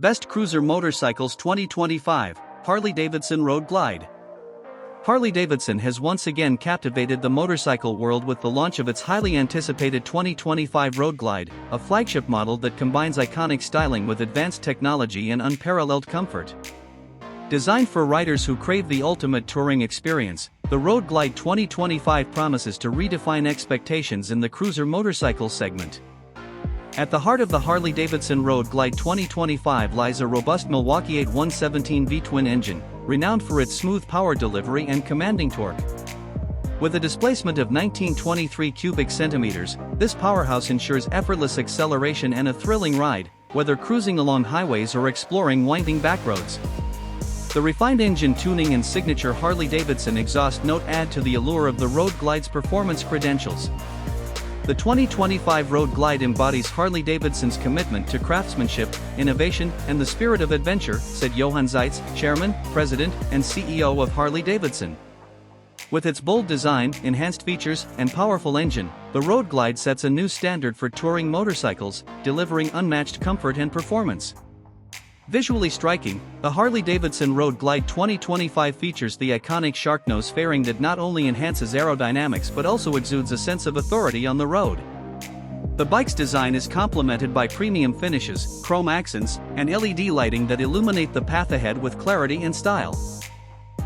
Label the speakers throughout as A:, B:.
A: Best Cruiser Motorcycles 2025, Harley Davidson Road Glide. Harley Davidson has once again captivated the motorcycle world with the launch of its highly anticipated 2025 Road Glide, a flagship model that combines iconic styling with advanced technology and unparalleled comfort. Designed for riders who crave the ultimate touring experience, the Road Glide 2025 promises to redefine expectations in the cruiser motorcycle segment. At the heart of the Harley-Davidson Road Glide 2025 lies a robust Milwaukee 8117 V-twin engine, renowned for its smooth power delivery and commanding torque. With a displacement of 1923 cubic centimeters, this powerhouse ensures effortless acceleration and a thrilling ride, whether cruising along highways or exploring winding backroads. The refined engine tuning and signature Harley-Davidson exhaust note add to the allure of the Road Glide's performance credentials. The 2025 Road Glide embodies Harley-Davidson's commitment to craftsmanship, innovation, and the spirit of adventure, said Johann Zeitz, Chairman, President, and CEO of Harley-Davidson. With its bold design, enhanced features, and powerful engine, the Road Glide sets a new standard for touring motorcycles, delivering unmatched comfort and performance. Visually striking, the Harley-Davidson Road Glide 2025 features the iconic shark nose fairing that not only enhances aerodynamics but also exudes a sense of authority on the road. The bike's design is complemented by premium finishes, chrome accents, and LED lighting that illuminate the path ahead with clarity and style.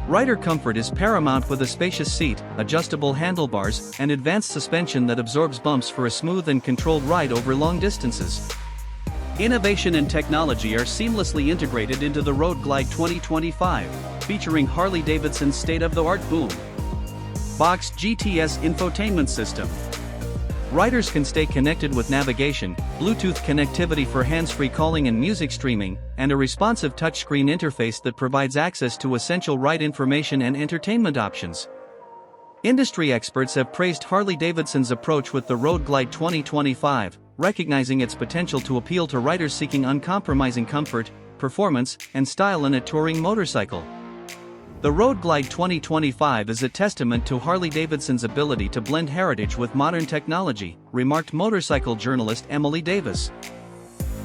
A: Rider comfort is paramount with a spacious seat, adjustable handlebars, and advanced suspension that absorbs bumps for a smooth and controlled ride over long distances. Innovation and technology are seamlessly integrated into the Road Glide 2025, featuring Harley-Davidson's state-of-the-art boom box GTS infotainment system. Riders can stay connected with navigation, Bluetooth connectivity for hands-free calling and music streaming, and a responsive touchscreen interface that provides access to essential ride information and entertainment options. Industry experts have praised Harley-Davidson's approach with the Road Glide 2025, recognizing its potential to appeal to riders seeking uncompromising comfort, performance, and style in a touring motorcycle. The Road Glide 2025 is a testament to Harley-Davidson's ability to blend heritage with modern technology, remarked motorcycle journalist Emily Davis.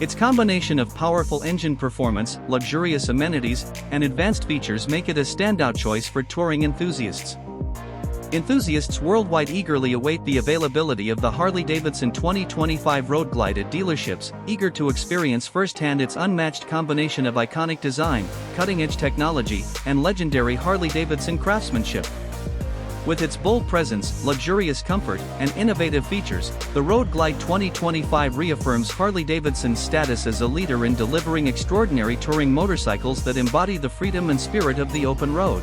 A: Its combination of powerful engine performance, luxurious amenities, and advanced features make it a standout choice for touring enthusiasts. Enthusiasts worldwide eagerly await the availability of the Harley-Davidson 2025 Road Glide at dealerships, eager to experience firsthand its unmatched combination of iconic design, cutting-edge technology, and legendary Harley-Davidson craftsmanship. With its bold presence, luxurious comfort, and innovative features, the Road Glide 2025 reaffirms Harley-Davidson's status as a leader in delivering extraordinary touring motorcycles that embody the freedom and spirit of the open road.